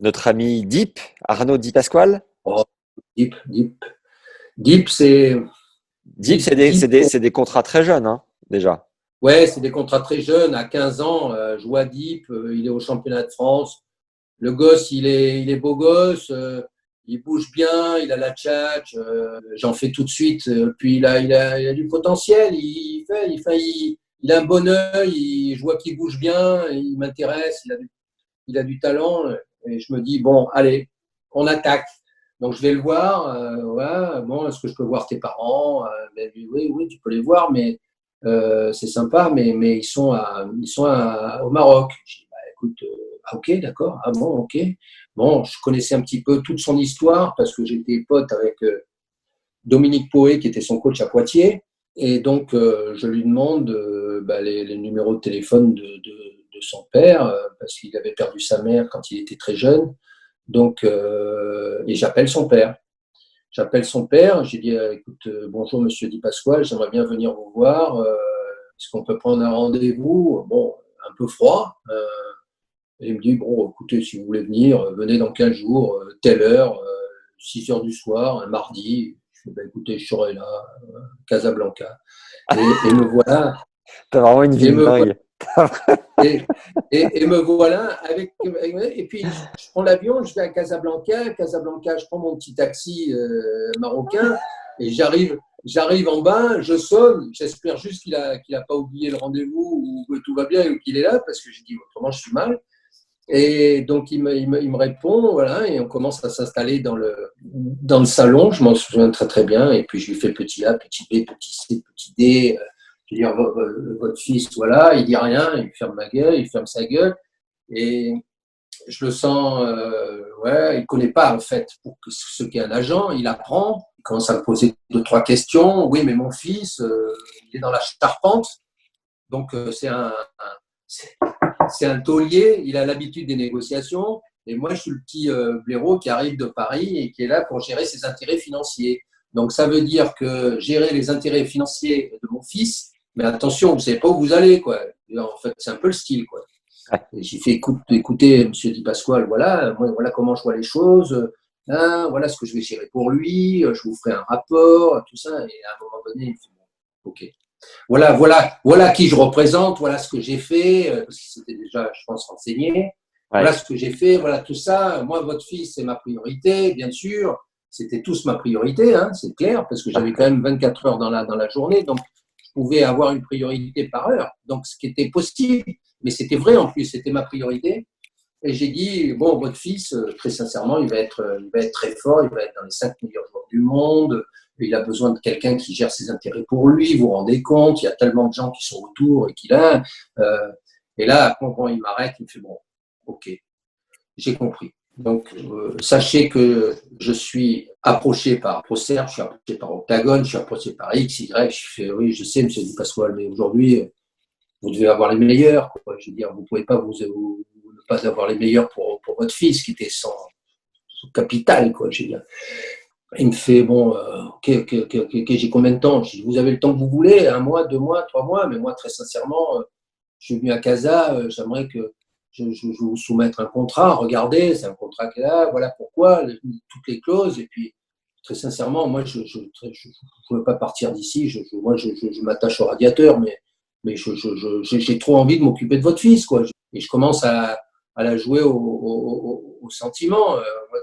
notre ami Deep, Arnaud Di Pasquale. Oh, Deep, Deep. Deep, c'est. Deep, Deep, Deep. c'est des contrats très jeunes, hein, déjà. Ouais, c'est des contrats très jeunes. À 15 ans, je vois Deep, il est au championnat de France. Le gosse, il est beau gosse, il bouge bien, il a la tchatche, j'en fais tout de suite. Puis il a du potentiel, il a un bon œil, je vois qu'il bouge bien, il m'intéresse, il a du talent. Et je me dis, bon, allez, on attaque. Donc je vais le voir. Ouais, bon, est-ce que je peux voir tes parents? Oui, oui, tu peux les voir, mais c'est sympa, mais au Maroc. Je dis, bah, écoute, ok, d'accord, ah bon, ok. Bon, je connaissais un petit peu toute son histoire parce que j'étais pote avec Dominique Poé, qui était son coach à Poitiers. Et donc, je lui demande bah, les numéros de téléphone de son père, parce qu'il avait perdu sa mère quand il était très jeune. Donc, et j'appelle son père. J'appelle son père, j'ai dit, écoute, bonjour Monsieur Di Pasquale, j'aimerais bien venir vous voir. Est-ce qu'on peut prendre un rendez-vous? Bon, un peu froid. Et il me dit, bon, écoutez, si vous voulez venir, venez dans 15 jours, telle heure, 6 heures du soir, un mardi. Je dis, bah, écoutez, je serai là, Casablanca. Et me voilà, T'as vraiment une vie et de me voilà, dingue. et, et me voilà et puis je prends l'avion, je vais à Casablanca. Casablanca, je prends mon petit taxi marocain et j'arrive en bas, je sonne. J'espère juste qu'il a pas oublié le rendez-vous ou que tout va bien ou qu'il est là parce que j'ai dit autrement je suis mal. Et donc il me répond, voilà, et on commence à s'installer dans le salon. Je m'en souviens très très bien. Et puis je lui fais petit A, petit B, petit C, petit D. Je veux dire, votre fils, voilà, il dit rien, il ferme ma gueule, il ferme sa gueule. Et je le sens, ouais, il connaît pas en fait pour ce qu'est un agent. Il apprend, il commence à me poser deux trois questions. Oui, mais mon fils, il est dans la charpente, donc c'est un taulier. Il a l'habitude des négociations. Et moi, je suis le petit blaireau qui arrive de Paris et qui est là pour gérer ses intérêts financiers. Donc, ça veut dire que gérer les intérêts financiers de mon fils, mais attention, vous ne savez pas où vous allez, quoi. Et en fait, c'est un peu le style, quoi. Et j'ai fait écoutez, monsieur Di Pasquale, voilà, moi, voilà comment je vois les choses. Hein, voilà ce que je vais gérer pour lui. Je vous ferai un rapport, tout ça. Et à un moment donné, il me fait bon, ok. Voilà qui je représente, voilà ce que j'ai fait, parce que c'était déjà, je pense, renseigné. Voilà Ouais. ce que j'ai fait, voilà tout ça. Moi, votre fils, c'est ma priorité, bien sûr. C'était tous ma priorité, hein, c'est clair, parce que j'avais quand même 24 heures dans la journée, donc je pouvais avoir une priorité par heure. Donc, ce qui était possible, mais c'était vrai en plus, c'était ma priorité. Et j'ai dit, bon, votre fils, très sincèrement, il va être très fort, il va être dans les 5 meilleurs joueurs du monde, il a besoin de quelqu'un qui gère ses intérêts pour lui, vous vous rendez compte, il y a tellement de gens qui sont autour et qu'il a. Et là, quand il m'arrête, il me fait, bon, ok, j'ai compris. Donc, sachez que je suis approché par Procer, je suis approché par Octagon, je suis approché par X, Y, je fais, oui, je sais, monsieur Di Pasquale, mais aujourd'hui, vous devez avoir les meilleurs. Quoi. Je veux dire, vous ne pouvez pas ne pas avoir les meilleurs pour votre fils qui était son capital. Quoi, je veux dire. Il me fait, bon, ok, j'ai combien de temps? Je dis, vous avez le temps que vous voulez, 1 mois, 2 mois, 3 mois, mais moi, très sincèrement, je suis venu à Casa, j'aimerais que je vous soumette un contrat. Regardez, c'est un contrat qui est là, voilà pourquoi, toutes les clauses. Et puis, très sincèrement, moi, je ne veux pas partir d'ici. Moi, je m'attache au radiateur, mais j'ai trop envie de m'occuper de votre fils, quoi. Et je commence à la jouer au sentiment.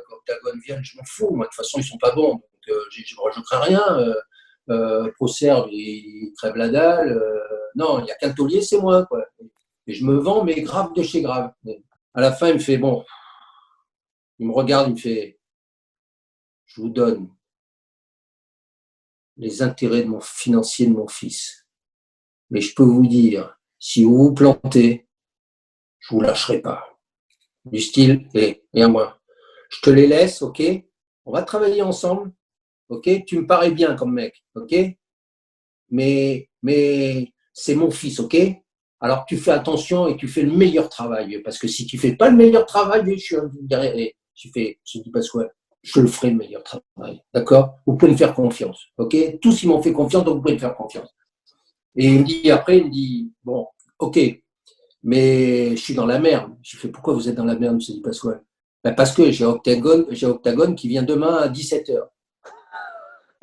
Quand Octagon vient, je m'en fous. Moi, de toute façon, ils sont pas bons. Donc, je crains rien. Procerve, il crève la dalle. Non, il n'y a qu'un taulier, c'est moi, quoi. Et je me vends, mais grave de chez grave. À la fin, il me fait, bon, il me regarde, il me fait, je vous donne les intérêts financiers de mon fils. Mais je peux vous dire, si vous vous plantez, je vous lâcherai pas. Du style, et à moi. Je te les laisse, ok? On va travailler ensemble, ok? Tu me parais bien comme mec, ok? Mais c'est mon fils, ok? Alors tu fais attention et tu fais le meilleur travail. Parce que si tu fais pas le meilleur travail, je suis derrière. Et je dis pas quoi, je le ferai le meilleur travail, d'accord? Vous pouvez me faire confiance, ok? Tous ils m'ont fait confiance, donc vous pouvez me faire confiance. Et il me dit, bon, ok, mais je suis dans la merde. Je fais, pourquoi vous êtes dans la merde, monsieur Di Pasquale? Ben, parce que j'ai Octagone qui vient demain à 17h.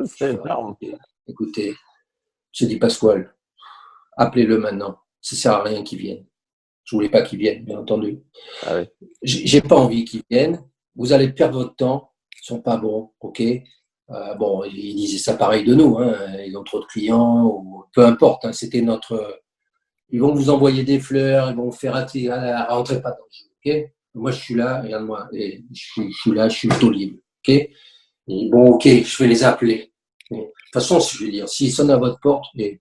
C'est énorme. Écoutez, je dis Pasquale, appelez-le maintenant. Ça ne sert à rien qu'il vienne. Je ne voulais pas qu'il vienne, bien entendu. Ah oui. J'ai pas envie qu'ils viennent. Vous allez perdre votre temps. Ils sont pas bons, ok. Bon, ils disaient ça pareil de nous. Hein. Ils ont trop de clients ou peu importe. Hein. C'était notre. Ils vont vous envoyer des fleurs. Ils vont vous faire rentrer pas dans le jeu, ok. Moi, je suis là. Regarde-moi. Et je suis là. Je suis plutôt libre, ok. Et bon, ok. Je vais les appeler. Et, de toute façon, je vais dire, s'ils sonnent à votre porte, et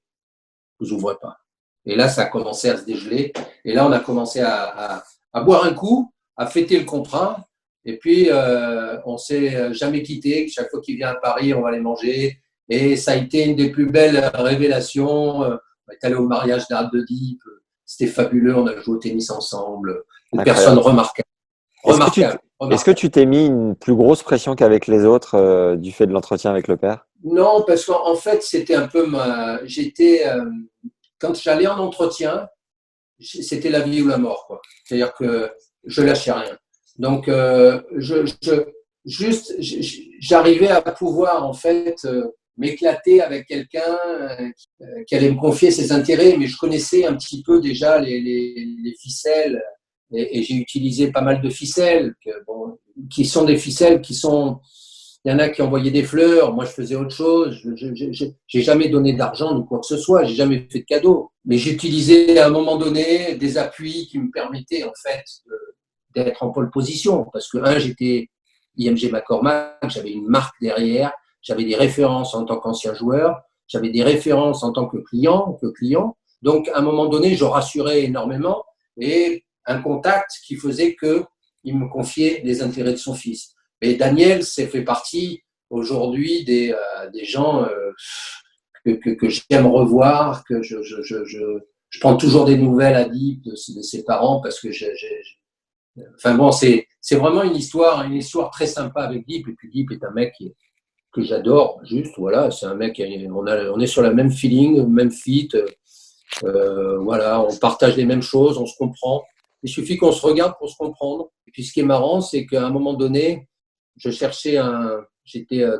vous ouvrez pas. Et là, ça a commencé à se dégeler. Et là, on a commencé à boire un coup, à fêter le contrat. Et puis, on s'est jamais quitté. Chaque fois qu'il vient à Paris, on va aller manger. Et ça a été une des plus belles révélations. On est allé au mariage d'Art de Deep. C'était fabuleux. On a joué au tennis ensemble. Une personne Incroyable. remarquable. Est-ce que tu Remarquable. est-ce que tu t'es mis une plus grosse pression qu'avec les autres du fait de l'entretien avec le père? Non, parce qu'en fait, c'était un peu quand j'allais en entretien, c'était la vie ou la mort, quoi. C'est-à-dire que je lâchais rien. Donc, j'arrivais à pouvoir, en fait, m'éclater avec quelqu'un qui allait me confier ses intérêts, mais je connaissais un petit peu déjà les ficelles et j'ai utilisé pas mal de ficelles qui sont des ficelles qui sont. Il y en a qui envoyaient des fleurs, moi je faisais autre chose. J'ai jamais donné d'argent ni quoi que ce soit, j'ai jamais fait de cadeau. Mais j'utilisais à un moment donné des appuis qui me permettaient en fait d'être en pole position. Parce que, j'étais IMG McCormack, j'avais une marque derrière, j'avais des références en tant qu'ancien joueur, j'avais des références en tant que client. Donc, à un moment donné, je rassurais énormément et un contact qui faisait qu'il me confiait les intérêts de son fils. Et Daniel, c'est fait partie aujourd'hui des gens que j'aime revoir, que je prends toujours des nouvelles à Deep de ses parents parce que enfin bon, c'est vraiment une histoire très sympa avec Deep. Et puis Deep est un mec que j'adore, juste, voilà, c'est un mec, on est sur la même feeling, même fit, voilà, on partage les mêmes choses, on se comprend. Il suffit qu'on se regarde pour se comprendre. Et puis ce qui est marrant, c'est qu'à un moment donné, j'étais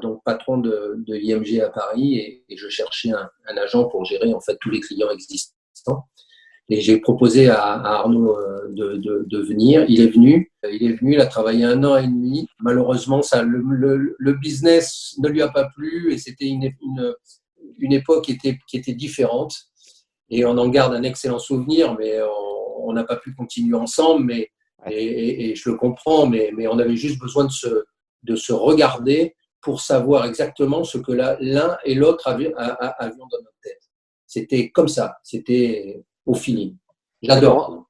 donc patron de l'IMG à Paris et je cherchais un agent pour gérer en fait tous les clients existants. Et j'ai proposé à Arnaud de venir. Il est venu. Il a travaillé 1 an et demi. Malheureusement, le business ne lui a pas plu et c'était une époque qui était différente. Et on en garde un excellent souvenir, mais on n'a pas pu continuer ensemble. Et je le comprends, mais on avait juste besoin de se regarder pour savoir exactement ce que l'un et l'autre avions dans notre tête. C'était comme ça, c'était au feeling. Et J'adore.